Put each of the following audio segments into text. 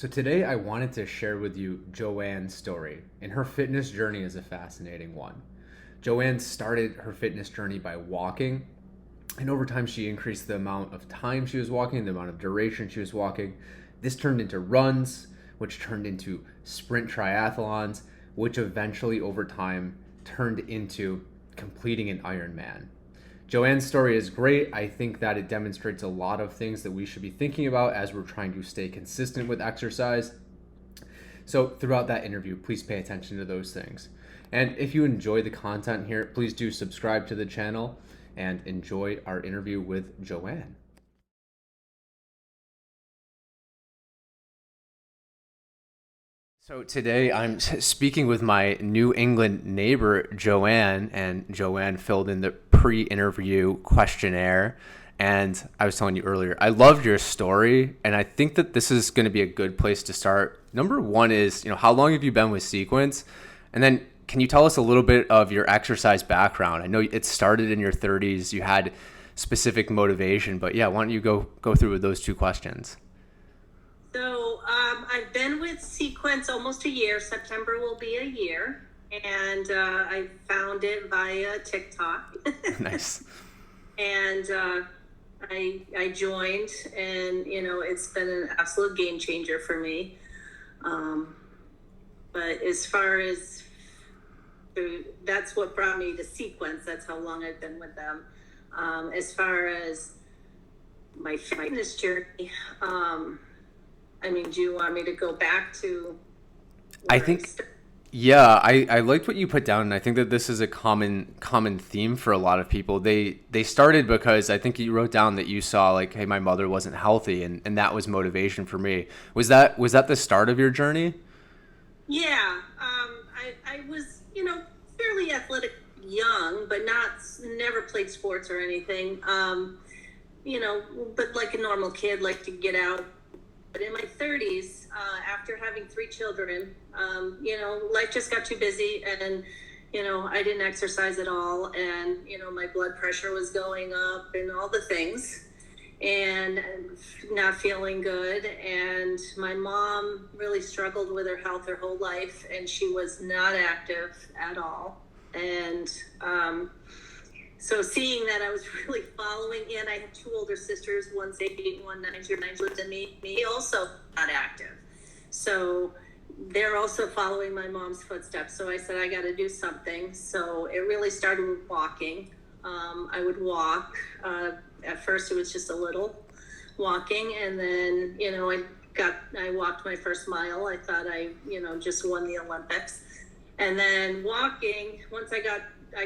So today I wanted to share with you Joanne's story, and her fitness journey is a fascinating one. Joanne started her fitness journey by walking, and over time she increased the amount of time she was walking, the amount of duration she was walking. This turned into runs, which turned into sprint triathlons, which eventually over time turned into completing an Ironman. Joanne's story is great. I think that it demonstrates a lot of things that we should be thinking about as we're trying to stay consistent with exercise. So, throughout that interview, please pay attention to those things. And if you enjoy the content here, please do subscribe to the channel and enjoy our interview with Joanne. So today I'm speaking with my New England neighbor, Joanne, and Joanne filled in the pre-interview questionnaire. And I was telling you earlier, I loved your story, and I think that this is going to be a good place to start. Number one is, how long have you been with Sequence? And then can you tell us a little bit of your exercise background? I know it started in your 30s, you had specific motivation, but yeah, why don't you go through with those two questions? I've been with Sequence almost a year. September will be a year. And I found it via TikTok. Nice. And I joined, and, it's been an absolute game changer for me. But as far as, that's what brought me to Sequence. That's how long I've been with them. As far as my fitness journey, do you want me to go back to I think, yeah, I liked what you put down, and I think that this is a common theme for a lot of people. They started because I think you wrote down that you saw like, hey, my mother wasn't healthy, and that was motivation for me. Was that the start of your journey? Yeah, I was, fairly athletic young, but never played sports or anything. But like a normal kid, like to get out. But in my 30s, after having three children, life just got too busy, and, I didn't exercise at all, and, my blood pressure was going up and all the things, and not feeling good. And my mom really struggled with her health her whole life, and she was not active at all. And so seeing that, I was really following in. I have two older sisters, one's 8 and one 9 years older than me also not active. So they're also following my mom's footsteps. So I said, I got to do something. So it really started with walking. I would walk. At first, it was just a little walking. And then, I walked my first mile. I thought I just won the Olympics. And then walking, once I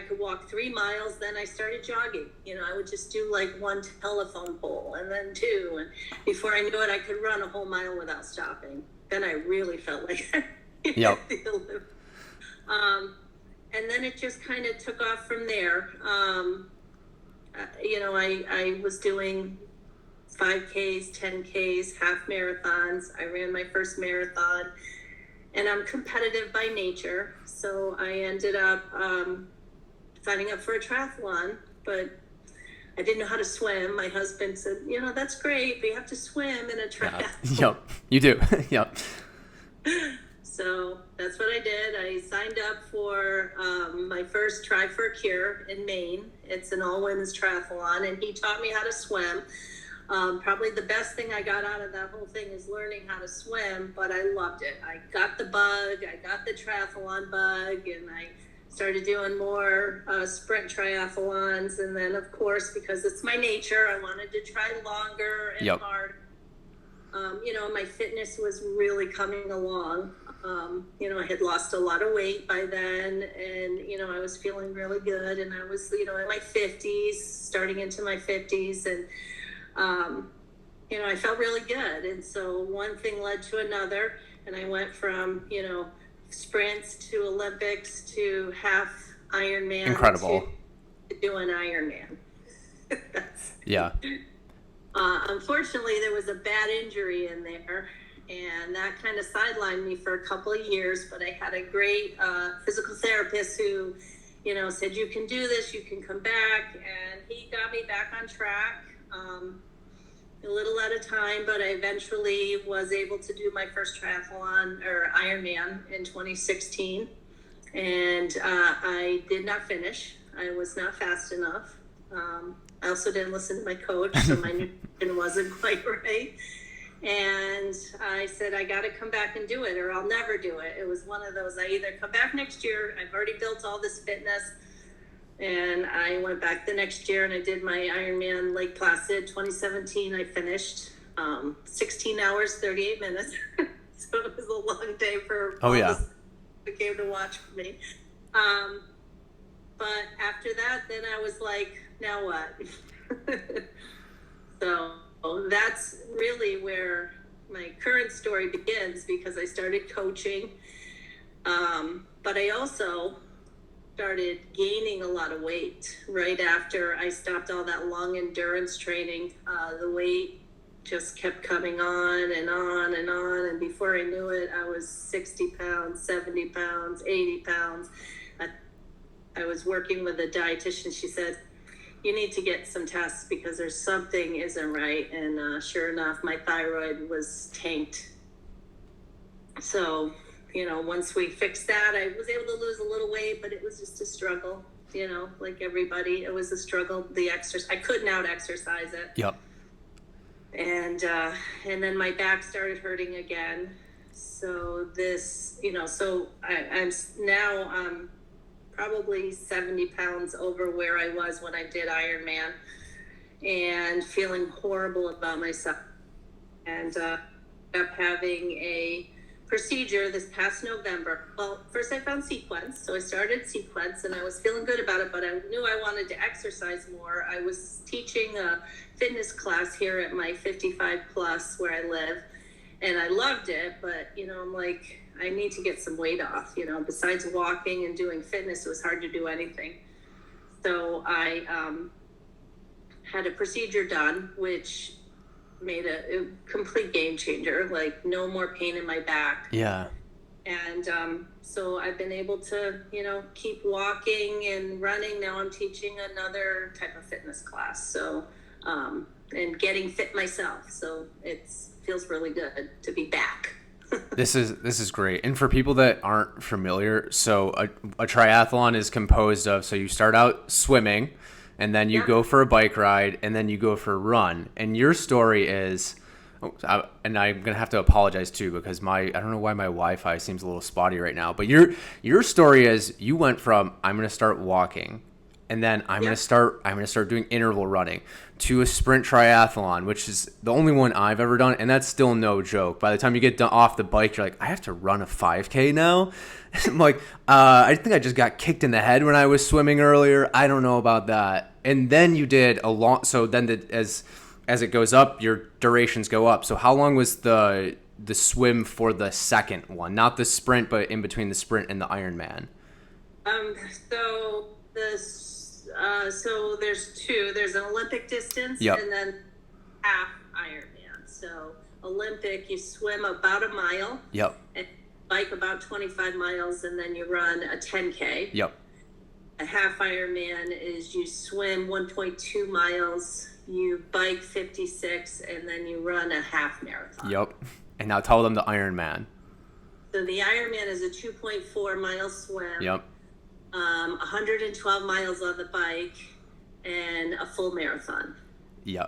could walk 3 miles, then I started jogging. I would just do like one telephone pole and then two. And before I knew it, I could run a whole mile without stopping. Then I really felt like I Yep. hit the limit. And then it just kind of took off from there. I was doing 5Ks, 10Ks, half marathons. I ran my first marathon, and I'm competitive by nature. So I ended up signing up for a triathlon, but I didn't know how to swim. My husband said, that's great, but you have to swim in a triathlon. Yep, you do. Yep. So that's what I did. I signed up for my first Try for a Cure in Maine. It's an all-women's triathlon, and he taught me how to swim. Probably the best thing I got out of that whole thing is learning how to swim, but I loved it. I got the bug. I got the triathlon bug, and I started doing more sprint triathlons. And then, of course, because it's my nature, I wanted to try longer and Yep. hard. My fitness was really coming along. I had lost a lot of weight by then, and, I was feeling really good. And I was, in my 50s, starting into my 50s. And, I felt really good. And so one thing led to another. And I went from, sprints to Olympics to half Ironman. Incredible. To do an Ironman. Yeah. Unfortunately, there was a bad injury in there, and that kind of sidelined me for a couple of years. But I had a great physical therapist who, said, you can do this, you can come back. And he got me back on track. a little at a time, but I eventually was able to do my first triathlon or Ironman in 2016. And I did not finish. I was not fast enough. I also didn't listen to my coach, so my nutrition wasn't quite right. And I said, I got to come back and do it, or I'll never do it. It was one of those, I either come back next year, I've already built all this fitness. And I went back the next year and I did my Ironman Lake Placid 2017. I finished 16 hours, 38 minutes. So it was a long day for all who came to watch me. But after that, then I was like, now what? So that's really where my current story begins, because I started coaching. But I also started gaining a lot of weight right after I stopped all that long endurance training. The weight just kept coming on and on and on. And before I knew it, I was 60 pounds, 70 pounds, 80 pounds. I was working with a dietitian. She said, you need to get some tests because there's something isn't right. And sure enough, my thyroid was tanked. So, once we fixed that, I was able to lose a little weight, but it was just a struggle, like everybody. It was a struggle. The exercise, I couldn't out exercise it. Yep. And then my back started hurting again. So this, so I'm now probably 70 pounds over where I was when I did Ironman, and feeling horrible about myself. And up having a procedure this past November. Well, first I found Sequence, so I started Sequence, and I was feeling good about it, but I knew I wanted to exercise more. I was teaching a fitness class here at my 55 plus where I live, and I loved it, but I'm like, I need to get some weight off. Besides walking and doing fitness, it was hard to do anything. So I had a procedure done, which made a complete game changer, like no more pain in my back. Yeah. And so I've been able to, keep walking and running. Now I'm teaching another type of fitness class. So, and getting fit myself. So it feels really good to be back. This is great. And for people that aren't familiar, so a triathlon is composed of, so you start out swimming, and then you go for a bike ride, and then you go for a run. And your story is, and I'm going to have to apologize too, because I don't know why my Wi-Fi seems a little spotty right now, but your story is you went from, I'm going to start walking, and then I'm going to start doing interval running, to a sprint triathlon, which is the only one I've ever done, and that's still no joke. By the time you get off the bike, you're like, I have to run a 5K now? I'm like, I think I just got kicked in the head when I was swimming earlier. I don't know about that. And then you did a long, so then as it goes up, your durations go up. So how long was the swim for the second one? Not the sprint, but in between the sprint and the Ironman. So there's two. There's an Olympic distance, and then half Ironman. So Olympic, you swim about a mile. Yep. And bike about 25 miles, and then you run a 10K. Yep. A half Ironman is you swim 1.2 miles, you bike 56, and then you run a half marathon. Yep. And now tell them the Ironman. So the Ironman is a 2.4 mile swim. Yep. 112 miles on the bike, and a full marathon. Yeah,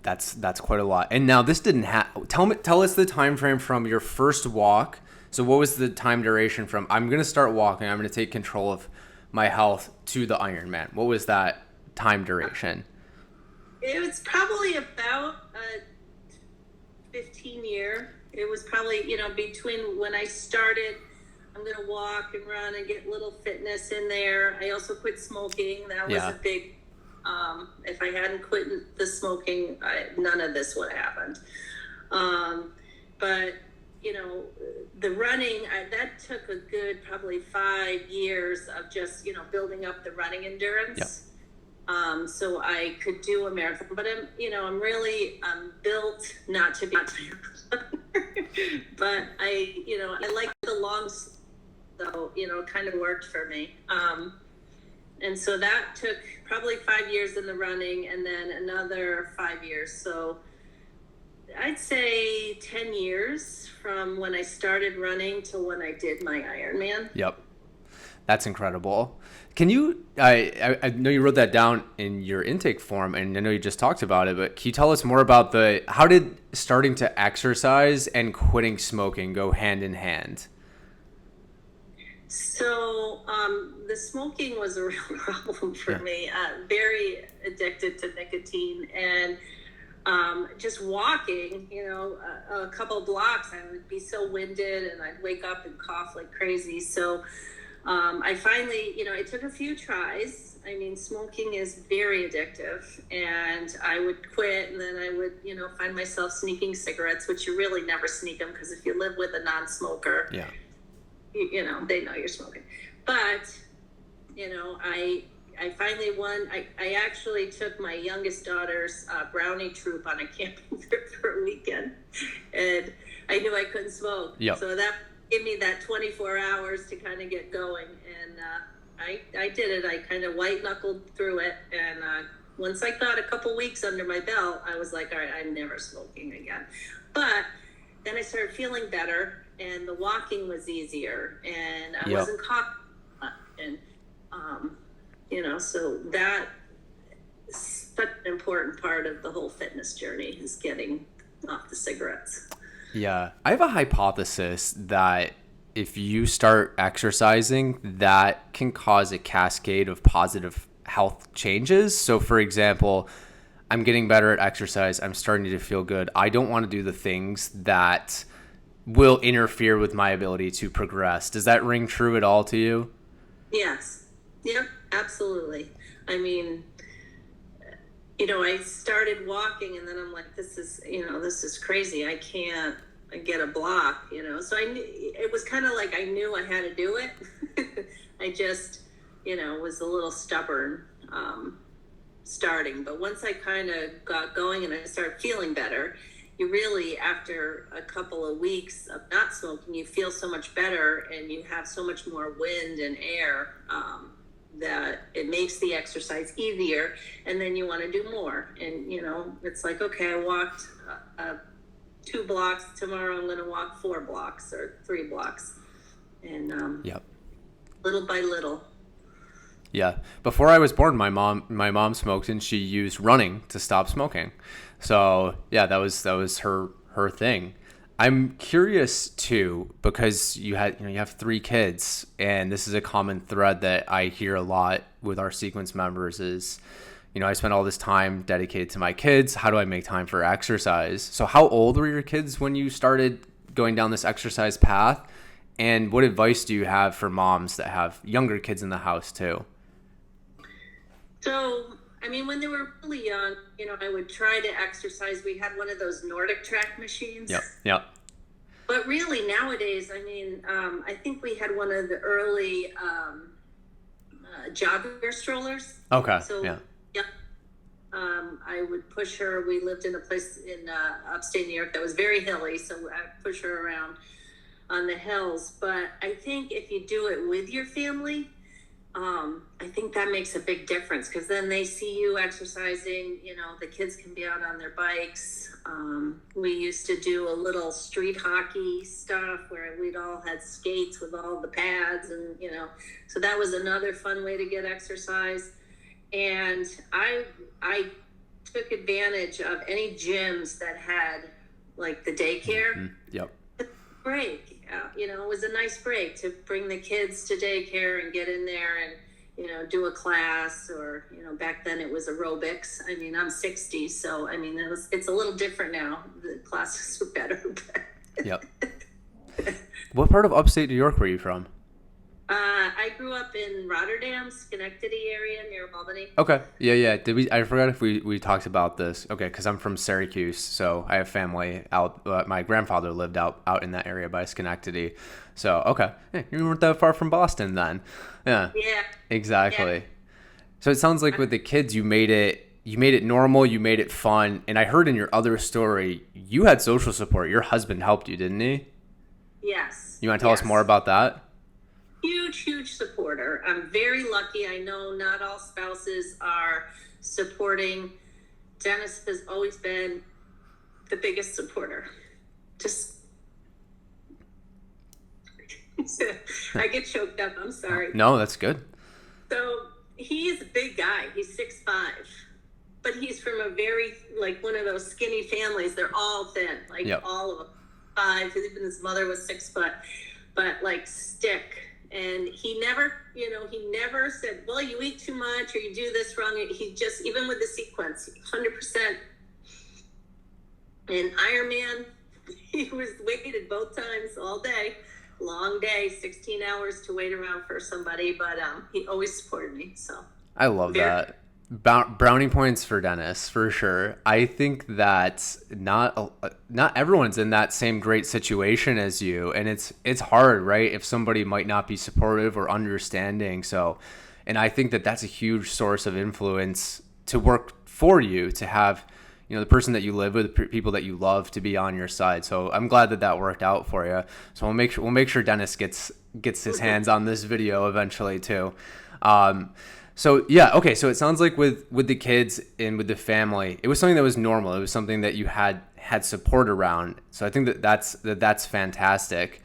that's quite a lot. And now this didn't tell us the time frame from your first walk. So what was the time duration from I'm going to start walking, I'm going to take control of my health, to the Ironman? What was that time duration? It was probably about a 15 year. It was probably, between when I started, I'm going to walk and run and get a little fitness in there. I also quit smoking. That was a big, if I hadn't quit the smoking, none of this would have happened. But, the running, that took a good probably 5 years of just, building up the running endurance. Yeah. So I could do a marathon, but I'm really built not to be but I like the long, so, it kind of worked for me. And so that took probably 5 years in the running, and then another 5 years. So I'd say 10 years from when I started running to when I did my Ironman. Yep. That's incredible. Can you, I know you wrote that down in your intake form, and I know you just talked about it, but can you tell us more about how did starting to exercise and quitting smoking go hand in hand? So the smoking was a real problem for me. Very addicted to nicotine, and just walking, a couple of blocks, I would be so winded, and I'd wake up and cough like crazy. So I finally, it took a few tries. I mean, smoking is very addictive, and I would quit, and then I would, find myself sneaking cigarettes, which you really never sneak them, because if you live with a non-smoker, Yeah. they know you're smoking. But, I finally won. I actually took my youngest daughter's brownie troop on a camping trip for a weekend, and I knew I couldn't smoke. Yep. So that gave me that 24 hours to kind of get going, and I did it. I kind of white knuckled through it, and once I got a couple weeks under my belt, I was like, all right, I'm never smoking again. But then I started feeling better, and the walking was easier, and I wasn't coughing, and so that's such an important part of the whole fitness journey, is getting off the cigarettes. Yeah. I have a hypothesis that if you start exercising, that can cause a cascade of positive health changes. So for example, I'm getting better at exercise. I'm starting to feel good. I don't want to do the things that will interfere with my ability to progress. Does that ring true at all to you? Yes. Yep, absolutely. I mean, I started walking, and then I'm like, this is crazy. I can't get a block, So it was kind of like I knew I had to do it. I just, was a little stubborn starting. But once I kind of got going and I started feeling better, you really, after a couple of weeks of not smoking, you feel so much better, and you have so much more wind and air, that it makes the exercise easier, and then you want to do more. And it's like, okay, I walked 2 blocks, tomorrow I'm going to walk 4 blocks or 3 blocks, and Yep. little by little. Yeah. Before I was born, my mom smoked, and she used running to stop smoking. So yeah, that was her thing. I'm curious too, because you have 3 kids, and this is a common thread that I hear a lot with our sequence members is, I spent all this time dedicated to my kids. How do I make time for exercise? So how old were your kids when you started going down this exercise path? And what advice do you have for moms that have younger kids in the house too? So, I mean, when they were really young, I would try to exercise. We had one of those Nordic track machines. Yep. But really nowadays, I mean, I think we had one of the early jogger strollers. Okay. So, yeah. I would push her. We lived in a place in upstate New York that was very hilly, so I'd push her around on the hills. But I think if you do it with your family, I think that makes a big difference, because then they see you exercising. The kids can be out on their bikes. We used to do a little street hockey stuff where we'd all had skates with all the pads, and so that was another fun way to get exercise. And I took advantage of any gyms that had like the daycare. Mm-hmm. Yep. Break. It was a nice break to bring the kids to daycare and get in there and, do a class, or, back then it was aerobics. I mean, I'm 60, so, I mean, it's a little different now. The classes are better. Yep. What part of upstate New York were you from? I grew up in Rotterdam, Schenectady area near Albany. Okay. Yeah. I forgot if we talked about this. Okay, because I'm from Syracuse, so I have family out. My grandfather lived out in that area by Schenectady. So okay, hey, you weren't that far from Boston then. Yeah. Yeah. Exactly. Yeah. So it sounds like with the kids, you made it normal, you made it fun, and I heard in your other story you had social support. Your husband helped you, didn't he? Yes. You want to tell us more about that? Huge supporter. I'm very lucky. I know not all spouses are supporting. Dennis has always been the biggest supporter. Just, I get choked up. I'm sorry. No, that's good. So he's a big guy. He's 6'5", but he's from a very, like, one of those skinny families. They're all thin, like Yep. all of them. 5, even his mother was 6 foot, but like stick. And he never, he never said, well, you eat too much or you do this wrong. He just, even with the sequence, 100%. And Ironman, he was weighted both times all day. Long day, 16 hours to wait around for somebody, but he always supported me. So I love that. Brownie points for Dennis, for sure. I think that not everyone's in that same great situation as you, and it's hard, right? If somebody might not be supportive or understanding. So, and I think that that's a huge source of influence to work for you, to have, the person that you live with, people that you love, to be on your side. So I'm glad that worked out for you. So we'll make sure Dennis gets his hands on this video eventually too. So yeah, okay. So it sounds like with the kids and with the family, it was something that was normal. It was something that you had support around. So I think that's fantastic.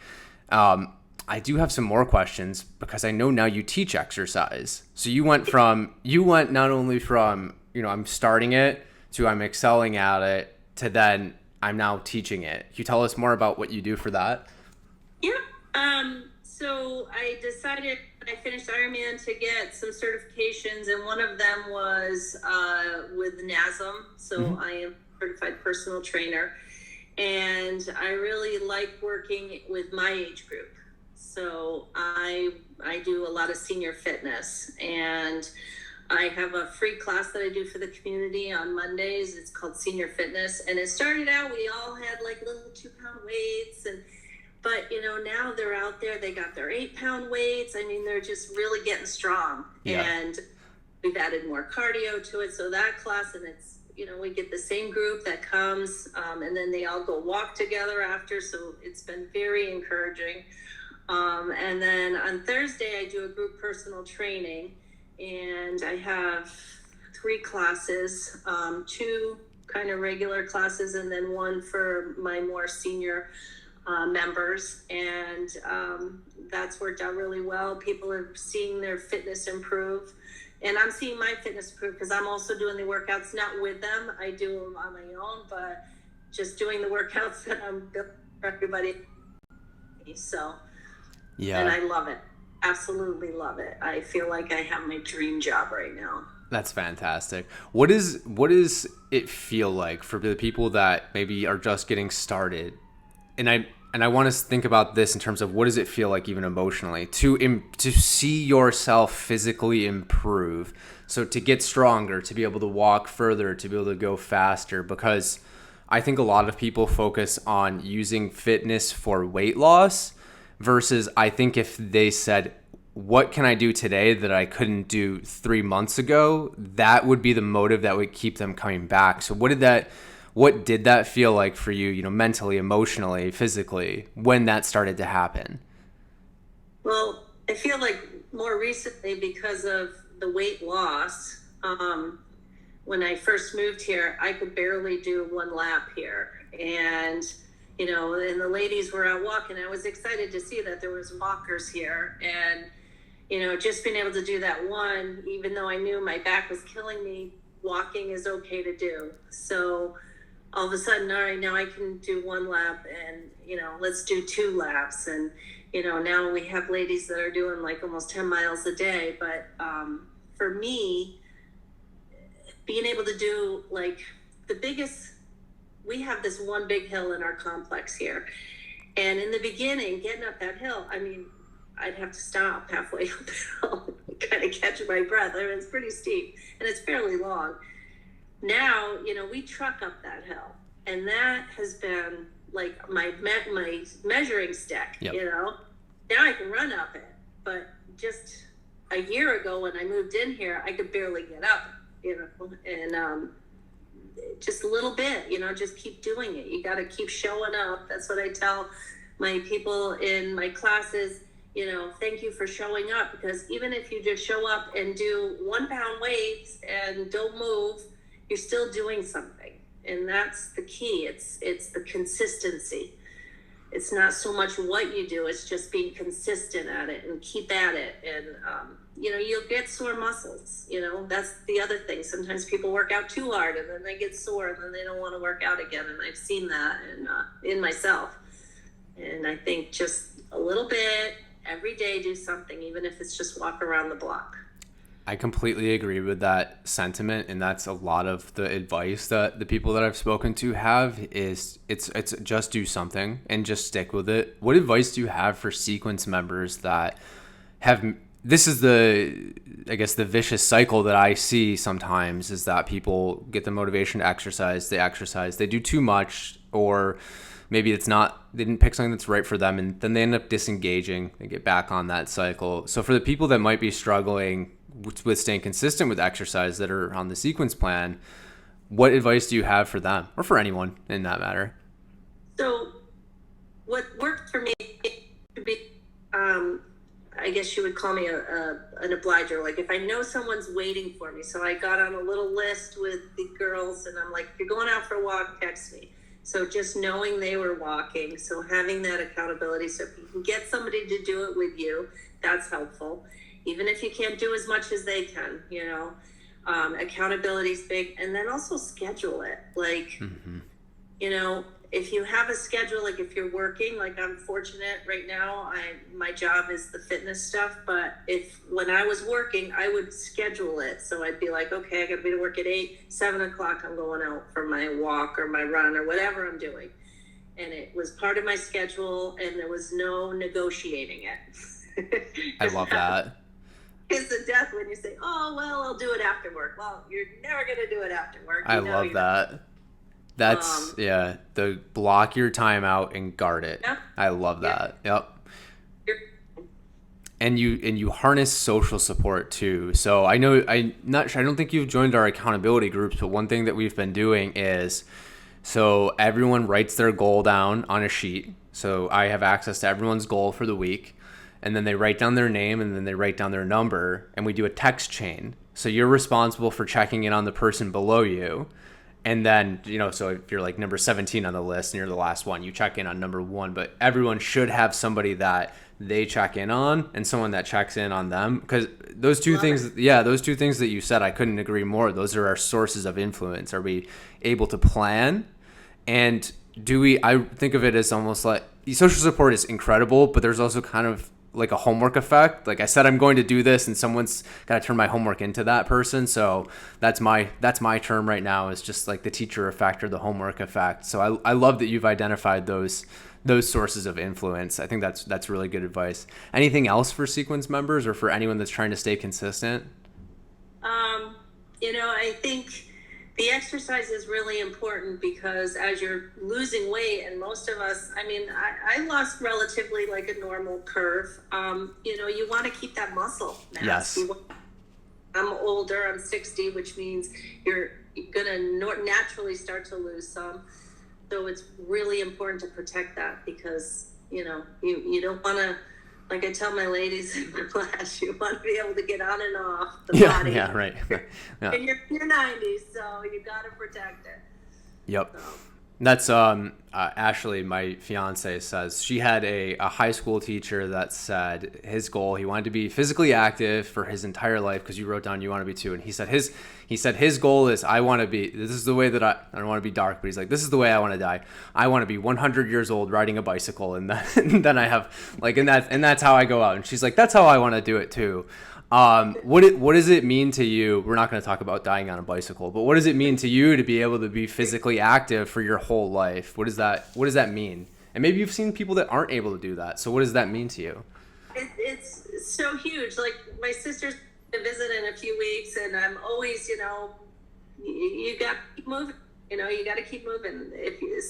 I do have some more questions because I know now you teach exercise. So you went not only from, I'm starting it to I'm excelling at it to then I'm now teaching it. Can you tell us more about what you do for that? Yeah. So I decided when I finished Ironman to get some certifications, and one of them was with NASM. So I am a certified personal trainer, and I really like working with my age group. So I do a lot of senior fitness, and I have a free class that I do for the community on Mondays. It's called Senior Fitness. And it started out, we all had like little 2-pound weights. But now they're out there, they got their 8-pound weights. I mean, they're just really getting strong. Yeah. And we've added more cardio to it. So that class, and it's, we get the same group that comes, and then they all go walk together after. So it's been very encouraging. And then on Thursday, I do a group personal training. And I have 3 classes, 2 kind of regular classes, and then 1 for my more senior members. And that's worked out really well. People are seeing their fitness improve. And I'm seeing my fitness improve because I'm also doing the workouts, not with them. I do them on my own, but just doing the workouts that I'm doing for everybody. So, yeah. And I love it. Absolutely love it. I feel like I have my dream job right now. That's fantastic. What does it feel like for the people that maybe are just getting started? And I want to think about this in terms of what does it feel like even emotionally to see yourself physically improve. So to get stronger, to be able to walk further, to be able to go faster, because I think a lot of people focus on using fitness for weight loss versus I think if they said, what can I do today that I couldn't do 3 months ago? That would be the motive that would keep them coming back. So what did that feel like for you, mentally, emotionally, physically, when that started to happen? Well, I feel like more recently because of the weight loss, when I first moved here, I could barely do 1 lap here. And and the ladies were out walking. I was excited to see that there was walkers here, and just being able to do that one, even though I knew my back was killing me, walking is okay to do. So all of a sudden, all right, now I can do 1 lap, and let's do 2 laps. And now we have ladies that are doing like almost 10 miles a day. But for me, being able to do like the biggest, we have this one big hill in our complex here. And in the beginning, getting up that hill, I mean, I'd have to stop halfway up the hill, kind of catch my breath. I mean, it's pretty steep and it's fairly long. Now, we truck up that hill, and that has been like my measuring stick. Yep. Now I can run up it, but just a year ago when I moved in here, I could barely get up, and just a little bit, just keep doing it. You got to keep showing up. That's what I tell my people in my classes. Thank you for showing up, because even if you just show up and do 1-pound weights and don't move, you're still doing something. And that's the key. It's the consistency. It's not so much what you do, it's just being consistent at it and keep at it. And you'll get sore muscles. That's the other thing. Sometimes people work out too hard and then they get sore and then they don't want to work out again. And I've seen that in myself. And I think just a little bit every day, do something, even if it's just walk around the block. I completely agree with that sentiment, and that's a lot of the advice that the people that I've spoken to have is it's just do something and just stick with it. What advice do you have for sequence members that have this is the vicious cycle that I see sometimes is that people get the motivation to exercise, they do too much, or maybe they didn't pick something that's right for them, and then they end up disengaging. They get back on that cycle. So for the people that might be struggling with staying consistent with exercise that are on the sequence plan, what advice do you have for them, or for anyone in that matter? So what worked for me to be, I guess you would call me an obliger. Like if I know someone's waiting for me, so I got on a little list with the girls and I'm like, if you're going out for a walk, text me. So just knowing they were walking, so having that accountability, so if you can get somebody to do it with you, that's helpful. Even if you can't do as much as they can, accountability is big. And then also schedule it. Like, if you have a schedule, like if you're working, like I'm fortunate right now, my job is the fitness stuff. But when I was working, I would schedule it. So I'd be like, okay, I got to be to work at 7 o'clock. I'm going out for my walk or my run or whatever I'm doing. And it was part of my schedule and there was no negotiating it. I love that. It's the death when you say, oh, well, I'll do it after work. Well, you're never going to do it after work. I love that. That's, the block your time out and guard it. Yeah. I love that. Yep. And you harness social support too. So I don't think you've joined our accountability groups, but one thing that we've been doing is, so everyone writes their goal down on a sheet. So I have access to everyone's goal for the week. And then they write down their name and then they write down their number and we do a text chain. So you're responsible for checking in on the person below you. And then, so if you're like number 17 on the list and you're the last one, you check in on number 1. But everyone should have somebody that they check in on and someone that checks in on them. Because those two things that you said, I couldn't agree more. Those are our sources of influence. Are we able to plan? And I think of it as almost like social support is incredible, but there's also kind of like a homework effect. Like I said, I'm going to do this and someone's got to turn my homework into that person. So that's my term right now, is just like the teacher effect or the homework effect. So I love that you've identified those sources of influence. I think that's really good advice. Anything else for sequence members or for anyone that's trying to stay consistent? I think the exercise is really important because as you're losing weight, and most of us, I lost relatively like a normal curve. You want to keep that muscle mass. Yes. I'm older, I'm 60, which means you're going to naturally start to lose some. So it's really important to protect that because, you don't want to, like I tell my ladies in my class, you want to be able to get on and off the body. Yeah, right. Yeah. And you're in your 90s, so you got to protect it. Yep. So. That's Ashley, my fiance, says she had a high school teacher that said his goal, he wanted to be physically active for his entire life, because you wrote down you want to be too, and he said his goal is, I want to be, this is the way that I don't want to be dark, but he's like, this is the way I want to die. I want to be 100 years old riding a bicycle, and then I have like, and that's how I go out. And she's like, that's how I want to do it too. What does it mean to you? We're not going to talk about dying on a bicycle, but what does it mean to you to be able to be physically active for your whole life? What does that mean? And maybe you've seen people that aren't able to do that. So what does that mean to you? It's so huge. Like my sister's to visit in a few weeks, and I'm always, you got to keep moving. You got to keep moving. If you